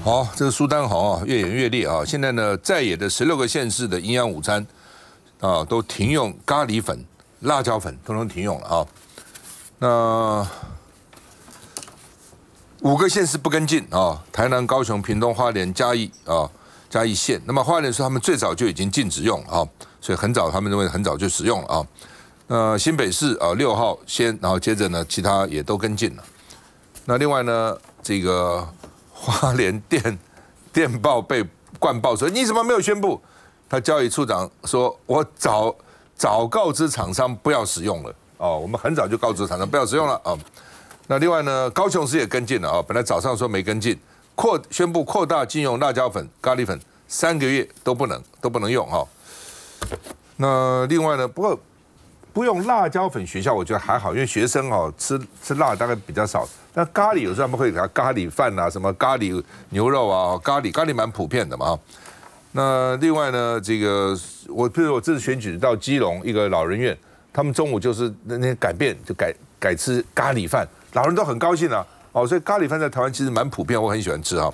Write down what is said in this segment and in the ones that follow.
好，这个苏丹红啊，越演越烈啊！现在呢，在野的16个县市的营养午餐啊，都停用咖喱粉、辣椒粉，通通停用了啊。那5个县市不跟进啊，台南、高雄、屏东、花莲、嘉义啊，嘉义县。那么花莲说他们最早就已经禁止用了啊，所以很早他们认为很早就使用了啊。新北市啊6号先，然后接着呢，其他也都跟进了。那另外呢，这个花莲电报被灌爆说你怎么没有宣布？他交易处长说，我早告知厂商不要使用了哦，我们很早就告知厂商不要使用了啊。那另外呢，高雄市也跟进了啊，本来早上说没跟进，宣布扩大禁用辣椒粉、咖喱粉3个月都不能用哈。那另外呢，不用辣椒粉，学校我觉得还好，因为学生哦吃辣大概比较少。那咖喱有时候他们会给他咖喱饭啊，什么咖喱牛肉啊，咖喱蛮普遍的嘛。那另外呢，这个比如我这次选举到基隆一个老人院，他们中午就是那天改变就改吃咖喱饭，老人都很高兴啊。哦，所以咖喱饭在台湾其实蛮普遍，我很喜欢吃啊。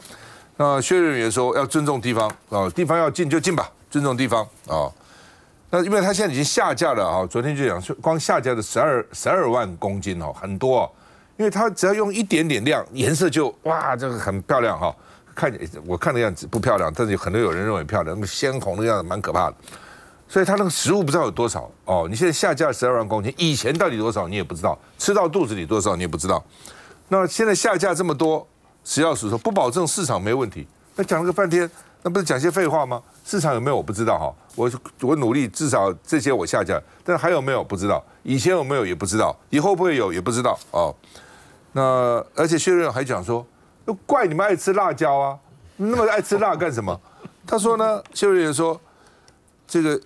那薛瑞元说要尊重地方啊，地方要进就进吧，尊重地方啊。那因为他现在已经下架了啊，昨天就讲光下架的12万公斤哦，很多哦。因为它只要用一点点量，颜色就哇，这个很漂亮哈。我看的样子不漂亮，但是很多有人认为漂亮，那个鲜红的样子蛮可怕的。所以它那个食物不知道有多少哦。你现在下架12万公斤，以前到底多少你也不知道，吃到肚子里多少你也不知道。那现在下架这么多，食药署说不保证市场没问题，那讲了个半天，那不是讲些废话吗？市场有没有我不知道哈。我努力，至少这些我下架，但还有没有不知道，以前有没有也不知道，以后会不会有也不知道哦。那而且薛瑞元还讲说，怪你们爱吃辣椒啊，那么爱吃辣干什么？他说呢，薛瑞元说，这个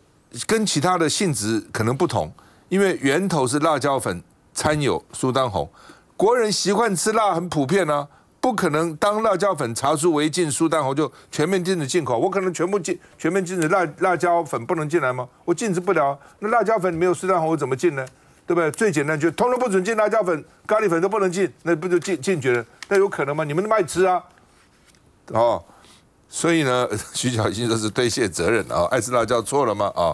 跟其他的性质可能不同，因为源头是辣椒粉掺有苏丹红，国人习惯吃辣很普遍啊，不可能当辣椒粉查出违禁苏丹红就全面禁止进口，我可能全面禁止辣椒粉不能进来吗？我禁止不了，那辣椒粉没有苏丹红我怎么进呢？对不对？最简单就通通不准进辣椒粉、咖喱粉都不能进，那不就禁绝了？那有可能吗？你们那么爱吃啊，哦，所以呢，徐巧芯说是推卸责任啊，爱吃辣椒错了吗？啊，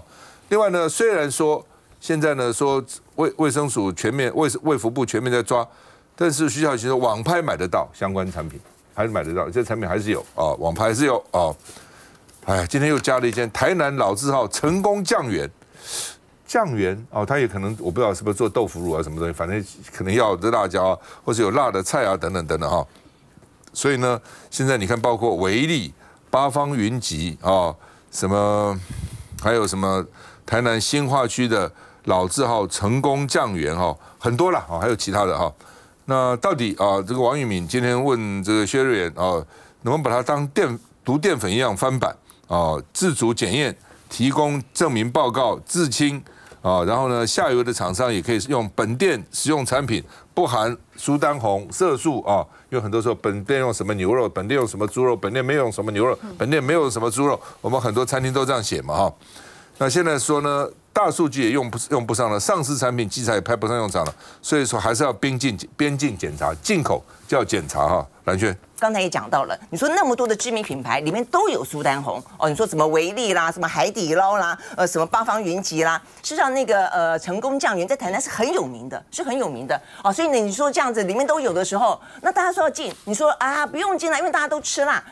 另外呢，虽然说现在呢说卫生署全面卫福部全面在抓，但是徐巧芯说网拍买得到相关产品，还是买得到，这产品还是有啊，网拍还是有啊。哎，今天又加了一间台南老字号成功酱园。酱园哦，他也可能我不知道是不是做豆腐乳啊什么东西，反正可能要的辣椒啊，或者有辣的菜啊等等等等哈。所以呢，现在你看，包括维力、八方云集啊，什么还有什么台南新化区的老字号成功酱园哈，很多了啊，还有其他的哈。那到底啊，这个王玉敏今天问这个薛瑞元啊，能不能把它当毒淀粉一样翻版啊，自主检验，提供证明报告，自清。啊，然后呢，下游的厂商也可以用本店食用产品，不含苏丹红、色素啊。因为很多时候本店用什么牛肉，本店用什么猪肉，本店没有用什么牛肉，本店没有什么猪肉。我们很多餐厅都这样写嘛哈。那现在说呢，大数据也用不上了，上市产品器材也派不上用场了，所以说还是要边境检查，进口就要检查哈。蓝轩。刚才也讲到了，你说那么多的知名品牌里面都有苏丹红哦，你说什么维力啦，什么海底捞啦，什么八方云集啦，事实上那个成功酱园在台南是很有名的，哦，所以呢你说这样子里面都有的时候，那大家说要进，你说啊不用进来，因为大家都吃辣，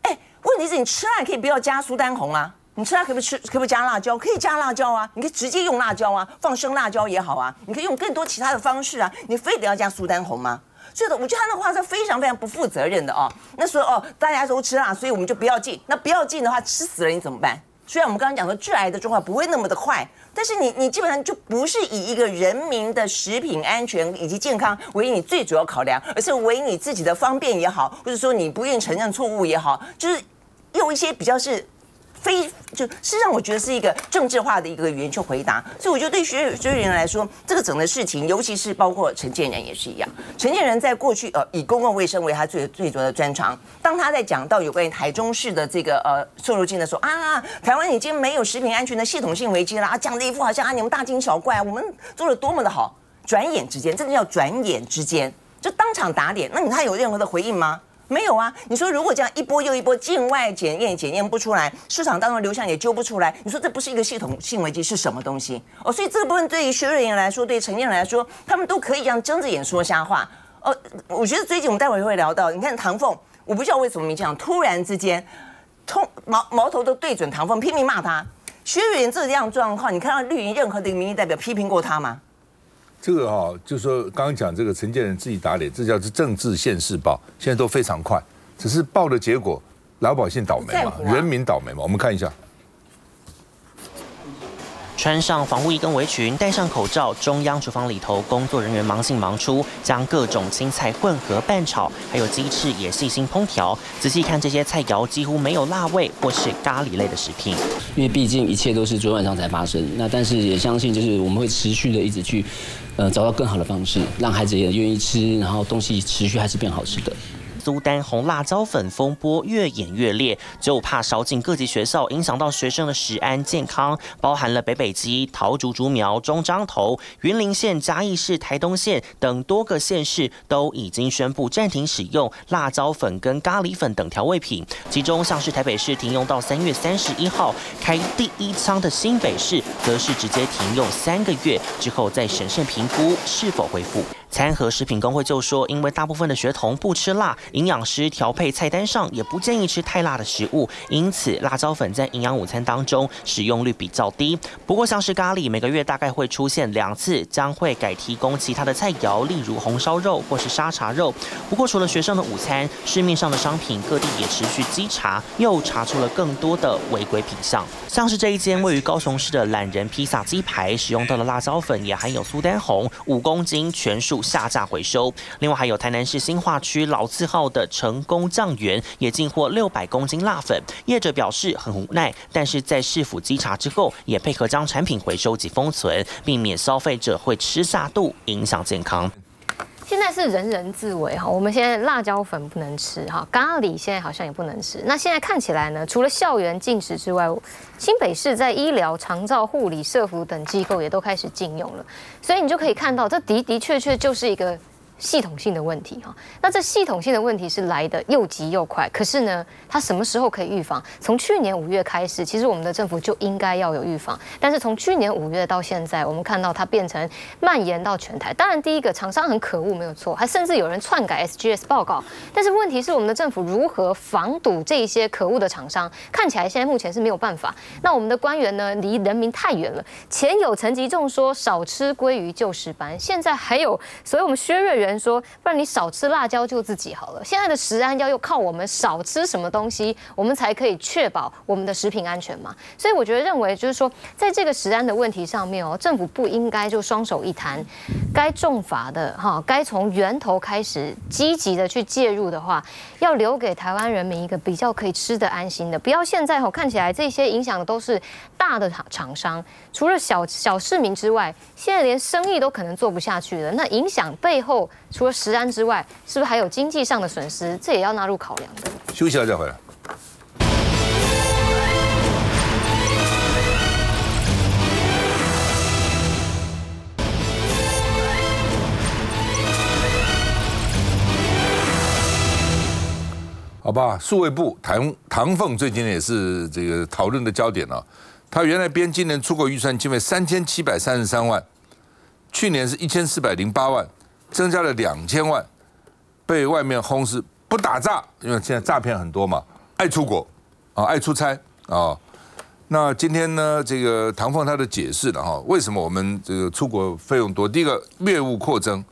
哎，问题是你吃辣可以不要加苏丹红啊。你吃辣可不可以加辣椒？可以加辣椒啊，你可以直接用辣椒啊，放生辣椒也好啊，你可以用更多其他的方式啊，你非得要加苏丹红吗？所以我觉得他那话是非常非常不负责任的哦。那说哦，大家都吃辣，所以我们就不要进。那不要进的话，吃死了你怎么办？虽然我们刚刚讲说致癌的状况不会那么的快，但是你基本上就不是以一个人民的食品安全以及健康为你最主要考量，而是为你自己的方便也好，或者说你不愿意承认错误也好，就是用一些比较是。事实上，我觉得是一个政治化的一个语言去回答，所以我觉得对薛瑞元来说，这个整个事情，尤其是包括陈建仁也是一样。陈建仁在过去以公共卫生为他最主要的专长，当他在讲到有关于台中市的这个瘦肉精的时候啊，台湾已经没有食品安全的系统性危机了啊，讲的一副好像你们大惊小怪，我们做的多么的好，转眼之间，真的叫转眼之间就当场打脸。那他有任何的回应吗？没有啊。你说如果这样一波又一波境外检验不出来，市场当中流向也揪不出来，你说这不是一个系统性危机是什么东西？哦，所以这个部分对于薛瑞元来说，对于陈建仁来说，他们都可以这样睁着眼说瞎话。我觉得最近我们待会会聊到，你看唐凤，我不知道为什么民进党突然之间，矛头都对准唐凤，拼命骂他。薛瑞元这样状况，你看到绿营任何的民意代表批评过他吗？这个就是说刚刚讲这个陈建仁自己打脸，这叫做政治现世报，现在都非常快，只是报的结果老百姓倒霉嘛，人民倒霉嘛。我们看一下。穿上防护衣跟围裙，戴上口罩，中央厨房里头工作人员忙进忙出，将各种青菜混合拌炒，还有鸡翅也细心烹调。仔细看这些菜肴，几乎没有辣味或是咖喱类的食品。因为毕竟一切都是昨晚上才发生，那但是也相信就是我们会持续的一直去，找到更好的方式，让孩子也愿意吃，然后东西持续还是变好吃的。苏丹红辣椒粉风波越演越烈，就怕烧进各级学校，影响到学生的食安健康。包含了北基、桃竹竹苗、中彰投、云林县、嘉义市、台东县等多个县市都已经宣布暂停使用辣椒粉跟咖喱粉等调味品。其中像是台北市停用到3月31号，开第一枪的新北市则是直接停用3个月，之后再审慎评估是否恢复。餐盒食品工会就说，因为大部分的学童不吃辣，营养师调配菜单上也不建议吃太辣的食物，因此辣椒粉在营养午餐当中使用率比较低。不过像是咖喱，每个月大概会出现2次，将会改提供其他的菜肴，例如红烧肉或是沙茶肉。不过除了学生的午餐，市面上的商品各地也持续稽查，又查出了更多的违规品项，像是这一间位于高雄市的懒人披萨鸡排，使用到的辣椒粉也含有苏丹红5公斤，全数下架回收。另外还有台南市新化区老字号的成功酱园也进货600公斤辣粉，业者表示很无奈，但是在市府稽查之后，也配合将产品回收及封存，避免消费者会吃下肚，影响健康。现在是人人自危哈，我们现在辣椒粉不能吃哈，咖喱现在好像也不能吃。那现在看起来呢，除了校园禁止之外，新北市在医疗、长照、护理、社福等机构也都开始禁用了，所以你就可以看到，这的确就是一个系统性的问题哈。那这系统性的问题是来的又急又快，可是呢，它什么时候可以预防？从去年5月开始，其实我们的政府就应该要有预防，但是从去年5月到现在，我们看到它变成蔓延到全台。当然，第一个厂商很可恶，没有错，还甚至有人篡改 SGS 报告。但是问题是，我们的政府如何防堵这些可恶的厂商？看起来现在目前是没有办法。那我们的官员呢，离人民太远了。前有陈吉仲说少吃鲑鱼救石斑，现在还有所以我们薛瑞元说，不然你少吃辣椒救自己好了。现在的食安要靠我们少吃什么东西，我们才可以确保我们的食品安全嘛。所以我觉得认为就是说，在这个食安的问题上面政府不应该就双手一摊，该重罚的该从源头开始积极的去介入的话，要留给台湾人民一个比较可以吃得安心的，不要现在看起来这些影响的都是大的厂商，除了小市民之外，现在连生意都可能做不下去了。那影响背后除了食安之外，是不是还有经济上的损失？这也要纳入考量的。休息了再回来。好吧，数位部唐凤最近也是这个讨论的焦点啊。他原来编今年出口预算经费3733万，去年是1408万，增加了2000万，被外面轰是不打诈，因为现在诈骗很多嘛，爱出国啊，爱出差啊。那今天呢，这个唐凤他的解释了哈，为什么我们这个出国费用多？第一个，业务扩增，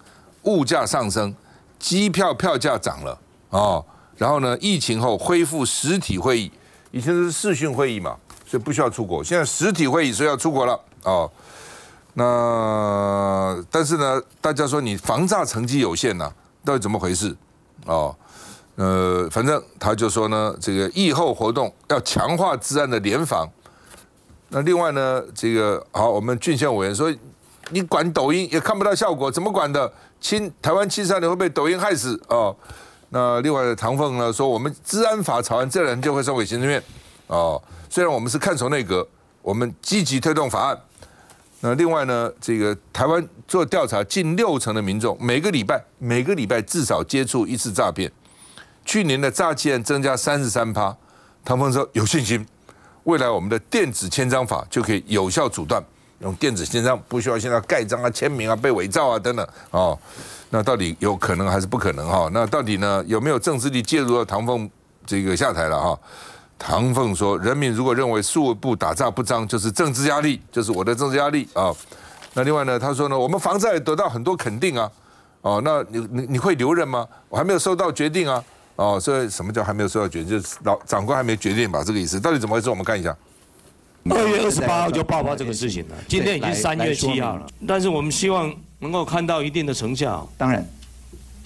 物价上升，机票票价涨了啊。然后呢，疫情后恢复实体会议，以前是视讯会议嘛，所以不需要出国。现在实体会议，所以要出国了哦。那但是呢，大家说你防诈成绩有限呐，到底怎么回事？哦，反正他就说呢，这个疫后活动要强化治安的联防。那另外呢，这个好，我们郡县委员说，你管抖音也看不到效果，怎么管的？台湾青少年会被抖音害死哦。那另外唐凤呢说，我们治安法草案这2人就会送给行政院哦。虽然我们是看守内阁，我们积极推动法案。那另外呢，这个台湾做调查，近60%的民众每个礼拜至少接触1次诈骗，去年的诈欺案增加33%，唐凤说有信心，未来我们的电子签章法就可以有效阻断，用电子签章不需要现在盖章啊、签名啊、被伪造啊等等哦。那到底有可能还是不可能哈？那到底呢有没有政治力介入到唐凤这个下台了哈？唐凤说，人民如果认为数位部打诈不彰，就是政治压力，就是我的政治压力啊。那另外呢，他说呢，我们防诈也得到很多肯定啊。哦，那你会留任吗？我还没有收到决定啊。哦，所以什么叫还没有收到决定？就是长官还没决定吧，这个意思。到底怎么回事？我们看一下。2月28号就爆发这个事情了，今天已经3月7号了。但是我们希望能够看到一定的成效。当然。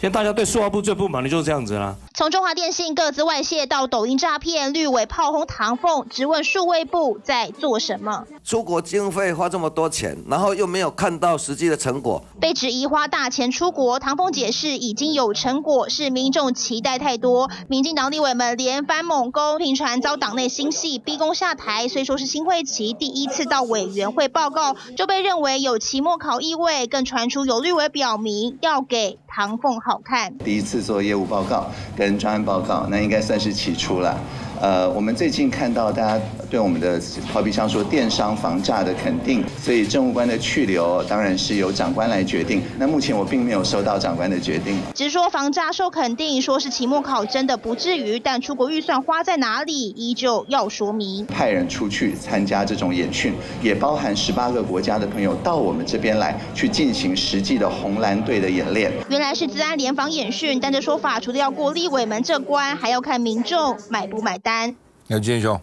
现在大家对数位部最不满的就是这样子啦。从中华电信个资外泄到抖音诈骗，绿委炮轰唐凤，质问数位部在做什么？出国经费花这么多钱，然后又没有看到实际的成果。被质疑花大钱出国，唐凤解释已经有成果，是民众期待太多。民进党立委们连番猛攻，频传遭党内心系逼宫下台。虽说是新会期第一次到委员会报告，就被认为有期末考意味，更传出有绿委表明要给唐凤好看。第一次做业务报告跟专案报告，那应该算是起初了。我们最近看到大家对我们的，好比像说电商防诈的肯定，所以政务官的去留当然是由长官来决定。那目前我并没有收到长官的决定。只说防诈受肯定，说是期末考真的不至于，但出国预算花在哪里，依旧要说明。派人出去参加这种演训，也包含18个国家的朋友到我们这边来，去进行实际的红蓝队的演练。原来是资安联防演训，但这说法除了要过立委们这关，还要看民众买不买单。杨金兄，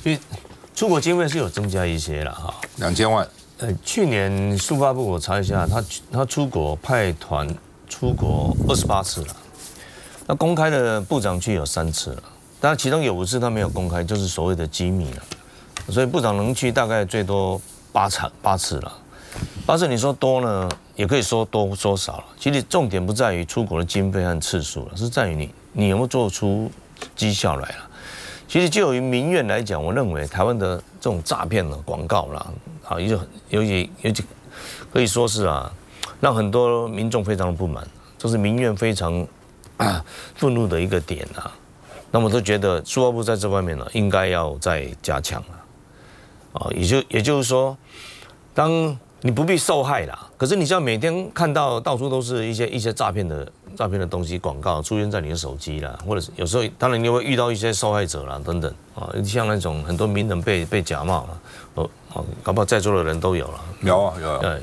其实出国经费是有增加一些了哈，2000万。去年数发部我查一下，他出国派团出国28次了，那公开的部长去有3次了，当然其中有5次他没有公开，就是所谓的机密了，所以部长能去大概最多8次了。8次你说多呢，也可以说多说少了。其实重点不在于出国的经费和次数了，是在于你有没有做出绩效来了。其实就于民怨来讲，我认为台湾的这种诈骗的广告啦，啊，尤其可以说是啊，让很多民众非常的不满，这是民怨非常愤怒的一个点啊。那么都觉得数位部在这方面呢，应该要再加强了，啊，也就是说，当你不必受害啦，可是你像每天看到到处都是一些诈骗的东西广告出现在你的手机啦，或者是有时候当然你会遇到一些受害者啦等等啊，像那种很多名人被假冒了，搞不好在座的人都有了，有啊，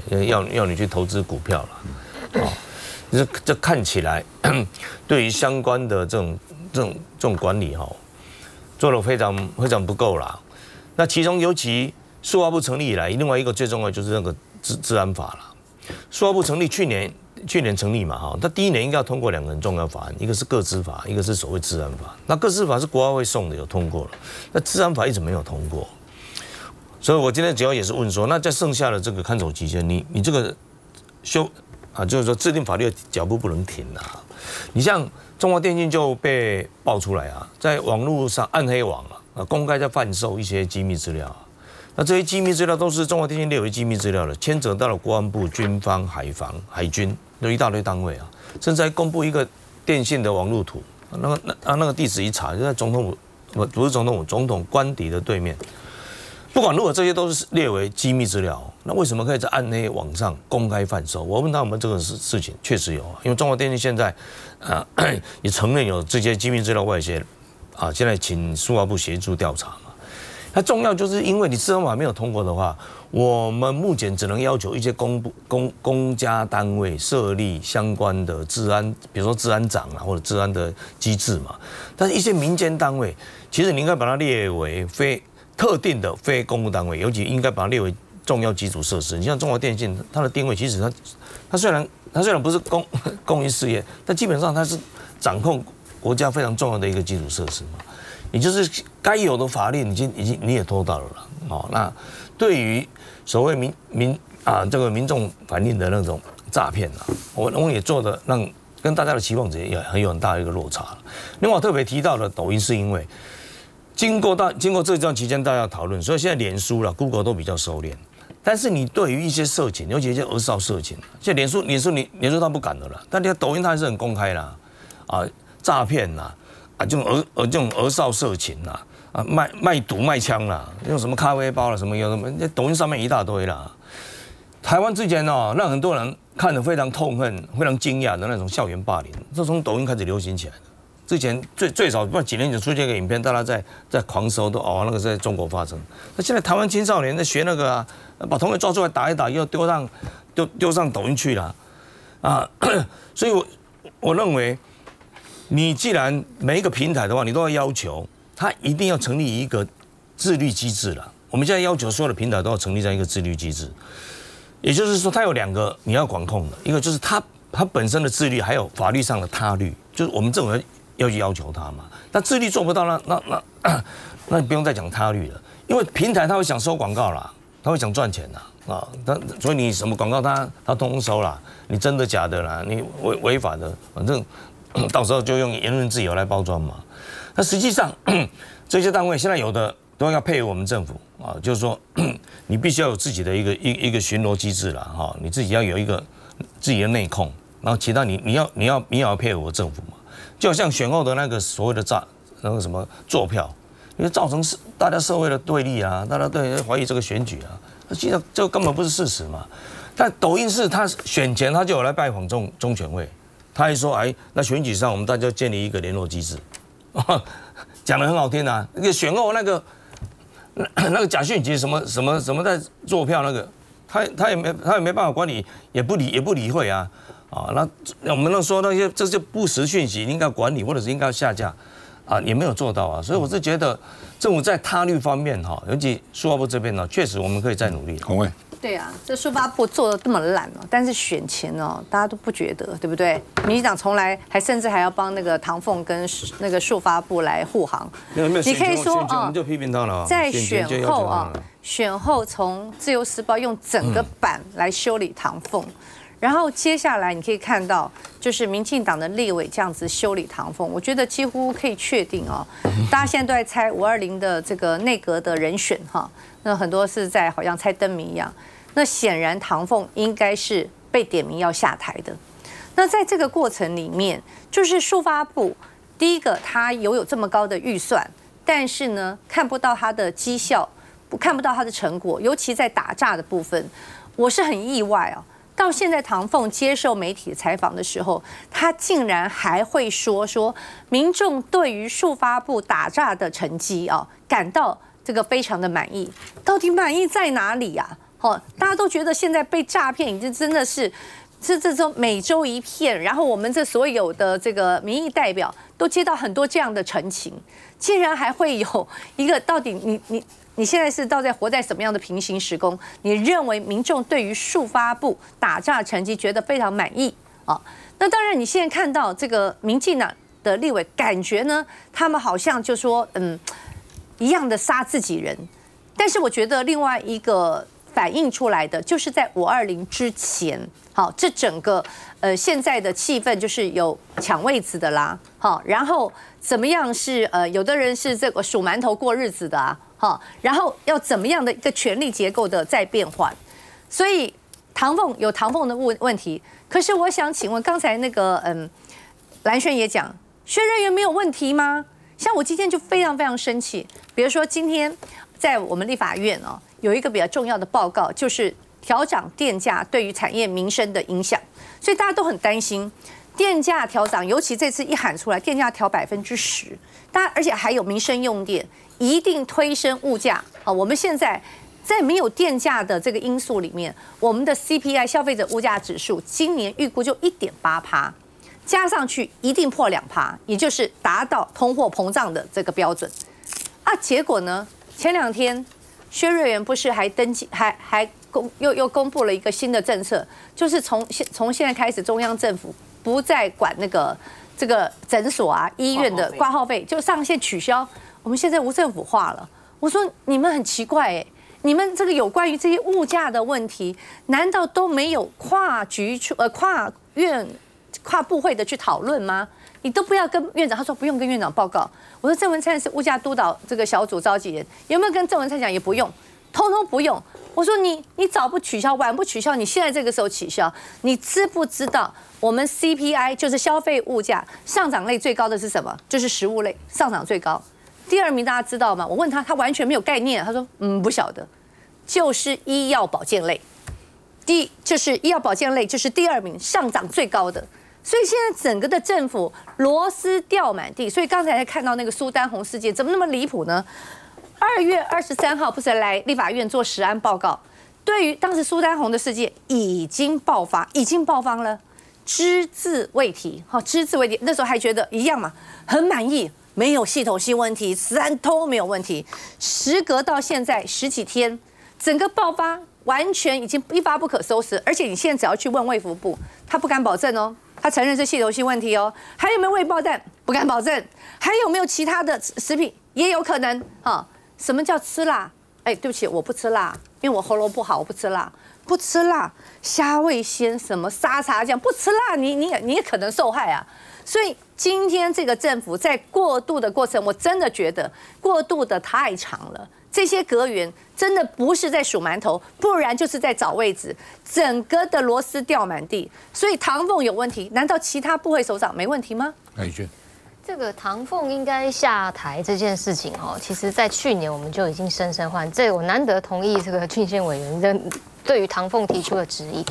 对，要你去投资股票了，这看起来对于相关的这种管理哈，做得非常非常不够啦。那其中尤其数位部成立以来，另外一个最重要就是那个治安法了。数位部成立去年成立嘛哈，他第1年应该要通过2个很重要法案，一个是个资法，一个是所谓治安法。那个资法是国安会送的，有通过了，那治安法一直没有通过。所以我今天主要也是问说，那在剩下的这个看守期间，你这个就是说制定法律的脚步不能停啊。你像中华电信就被爆出来啊，在网络上暗黑网公开在贩售一些机密资料。那这些机密资料都是中华电信列为机密资料的，牵扯到了国安部、军方、海防、海军，有一大堆单位啊，甚至还公布一个电信的网路图，那个地址一查，就在总统府，不是总统府，总统官邸的对面。不管如果这些都是列为机密资料，那为什么可以在暗黑网上公开贩售？我问他们这个事情确实有啊，因为中华电信现在也承认有这些机密资料外泄啊，现在请数位部协助调查。它重要就是因为你治安法没有通过的话，我们目前只能要求一些公家单位设立相关的治安，比如说治安长或者治安的机制嘛。但是一些民间单位，其实你应该把它列为非特定的非公务单位，尤其应该把它列为重要基础设施。你像中华电信，它的定位其实它虽然不是公益事业，但基本上它是掌控国家非常重要的一个基础设施嘛。也就是该有的法律，你也拖到了啦。哦，那对于所谓这个民众反映的那种诈骗啊，我也做的跟大家的期望值也有很大的一个落差。另外特别提到的抖音，是因为经过这段期间大家讨论，所以现在脸书啦、Google 都比较收敛。但是你对于一些色情，尤其一些儿少色情，现在脸书它不敢的了，但你看抖音它还是很公开啦，啊。诈骗呐，啊，这种儿少色情呐，啊，卖毒卖枪啦，用什么咖啡包啦，什么有什么，那抖音上面一大堆啦。台湾之前哦，让很多人看得非常痛恨、非常惊讶的那种校园霸凌，这从抖音开始流行起来的。之前最早不知道几年前出现一个影片，大家在狂搜都那个是在中国发生。那现在台湾青少年在学那个啊，把同学抓出来打一打，又丢上抖音去了啊。所以我认为，你既然每一个平台的话，你都要要求它一定要成立一个自律机制了。我们现在要求所有的平台都要成立这样一个自律机制，也就是说，它有2个你要管控的，一个就是它本身的自律，还有法律上的他律，就是我们政府要去要求它嘛。那自律做不到，那你不用再讲他律了，因为平台它会想收广告啦，它会想赚钱啦啊，所以你什么广告它通通收啦，你真的假的啦，你违法的，反正到时候就用言论自由来包装嘛。那实际上这些单位现在有的都要配合我们政府啊，就是说你必须要有自己的一个巡逻机制啦哈，你自己要有一个自己的内控，然后其他你要配合我政府嘛。就好像选后的那个所谓的那个什么作票，因为造成大家社会的对立啊，大家对怀疑这个选举啊，其实这个根本不是事实嘛。但抖音是他选前他就有来拜访中选会，他还说那选举上我们大家建立一个联络机制，讲得很好听啊。那个选后那个假讯息什么在作票那个，他也没办法管理，也不理会啊。那我们能说那些这些不实讯息应该管理，或者是应该下架，啊，也没有做到啊。所以我是觉得政府在他律方面哈，尤其数发部这边呢，确实我们可以再努力。洪卫，对啊，这数发部做的这么烂哦，但是选前哦，大家都不觉得，对不对？民进党从来甚至还要帮那个唐凤跟那个数发部来护航。你可以说我们就批评他了。在选后啊，选后从《自由时报》用整个版来修理唐凤。然后接下来你可以看到，就是民进党的立委这样子修理唐凤，我觉得几乎可以确定哦，大家现在都在猜520的这个内阁的人选哈，那很多是在好像猜灯谜一样。那显然唐凤应该是被点名要下台的。那在这个过程里面，就是数发部第一个他有这么高的预算，但是呢看不到他的绩效，看不到他的成果，尤其在打诈的部分，我是很意外哦。到现在，唐凤接受媒体采访的时候，他竟然还会说民众对于数发部打诈的成绩啊，感到这个非常的满意。到底满意在哪里啊？大家都觉得现在被诈骗已经真的是这种每周一片，然后我们这所有的这个民意代表都接到很多这样的陈情，竟然还会有一个到底你现在是活在什么样的平行时空？你认为民众对于数发部打诈成绩觉得非常满意啊？那当然，你现在看到这个民进党的立委，感觉呢，他们好像就说一样的杀自己人。但是我觉得另外一个反映出来的，就是在520之前，好，这整个现在的气氛就是有抢位子的啦，好，然后怎么样是有的人是这个数馒头过日子的啊。然后要怎么样的一个权力结构的再变换，所以唐凤有唐凤的问题。可是我想请问，刚才那个蓝轩也讲，薛瑞元没有问题吗？像我今天就非常非常生气。比如说今天在我们立法院哦，有一个比较重要的报告，就是调涨电价对于产业民生的影响，所以大家都很担心电价调涨，尤其这次一喊出来，电价调10%，而且还有民生用电。一定推升物价啊！我们现在在没有电价的这个因素里面，我们的 CPI 消费者物价指数今年预估就1.8%，加上去一定破2%，也就是达到通货膨胀的这个标准啊。结果呢，前2天薛瑞元不是还登记又公布了一个新的政策，就是从现在开始，中央政府不再管这个诊所啊、医院的挂号费，就上限取消。我们现在无政府化了，我说你们很奇怪哎，你们这个有关于这些物价的问题，难道都没有跨院、跨部会的去讨论吗？你都不要跟院长，他说不用跟院长报告。我说郑文灿是物价督导这个小组召集人，有没有跟郑文灿讲？也不用。通通不用。我说你早不取消，晚不取消，你现在这个时候取消，你知不知道我们 CPI 就是消费物价上涨类最高的是什么？就是食物类上涨最高。第二名大家知道吗？我问他，他完全没有概念，他说不晓得，就是医药保健类。就是医药保健类就是第二名上涨最高的。所以现在整个的政府螺丝掉满地，所以刚才看到那个苏丹红事件怎么那么离谱呢？2月23号不是来立法院做实案报告，对于当时苏丹红的事件已经爆发了，只字未提，只字未提。那时候还觉得一样嘛，很满意，没有系统性问题，实案都没有问题。时隔到现在10几天，整个爆发完全已经一发不可收拾，而且你现在只要去问卫福部，他不敢保证哦。他承认是系统性问题哦，还有没有未爆弹？不敢保证。还有没有其他的食品？也有可能啊。什么叫吃辣？哎，对不起，我不吃辣，因为我喉咙不好，我不吃辣。不吃辣，虾味鲜什么沙茶酱，不吃辣，你也可能受害啊。所以今天这个政府在过渡的过程，我真的觉得过渡的太长了。这些阁员真的不是在数馒头，不然就是在找位置，整个的螺丝掉满地。所以唐凤有问题，难道其他部会首长没问题吗？艾娟，这个唐凤应该下台这件事情其实在去年我们就已经深深换，这我难得同意这个俊宪委员对于唐凤提出的质疑。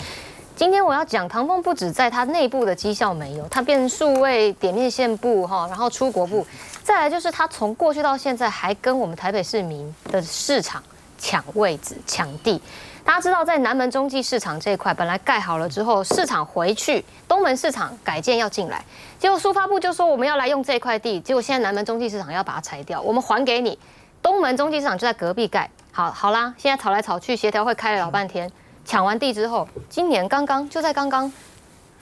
今天我要讲，唐凤不止在他内部的绩效没有，他变数位点面线部然后出国部，再来就是他从过去到现在还跟我们台北市民的市场抢位置、抢地。大家知道，在南门中继市场这一块本来盖好了之后，市场回去，东门市场改建要进来，结果苏发部就说我们要来用这块地，结果现在南门中继市场要把它拆掉，我们还给你，东门中继市场就在隔壁盖。好啦，现在吵来吵去，协调会开了老半天。抢完地之后，今年刚刚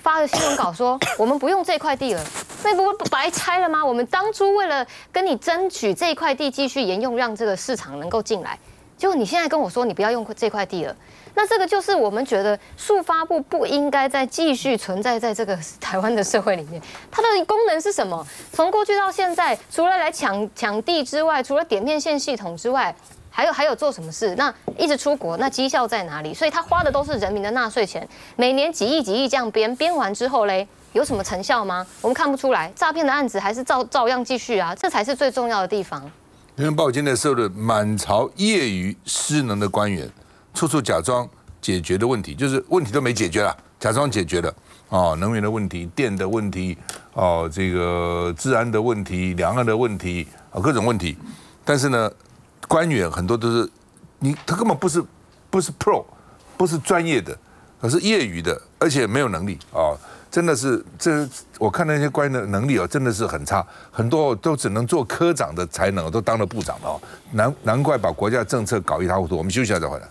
发了新闻稿说，我们不用这块地了，那不白拆了吗？我们当初为了跟你争取这块地继续沿用，让这个市场能够进来，结果你现在跟我说你不要用这块地了，那这个就是我们觉得数发部不应该再继续存在在这个台湾的社会里面。它的功能是什么？从过去到现在，除了来抢地之外，除了点面线系统之外，还有做什么事？那一直出国，那绩效在哪里？所以他花的都是人民的纳税钱，每年几亿这样编完之后嘞，有什么成效吗？我们看不出来，诈骗的案子还是照样继续啊，这才是最重要的地方。人民报今天收的满朝业余失能的官员，处处假装解决的问题，就是问题都没解决了，假装解决了能源的问题、电的问题这个治安的问题、两岸的问题各种问题，但是呢。官员很多都是他根本不是 pro， 不是专业的，而是业余的，而且没有能力真的是我看那些官员的能力真的是很差，很多都只能做科长的才能，都当了部长了难怪把国家政策搞一塌糊涂。我们休息一下再回来。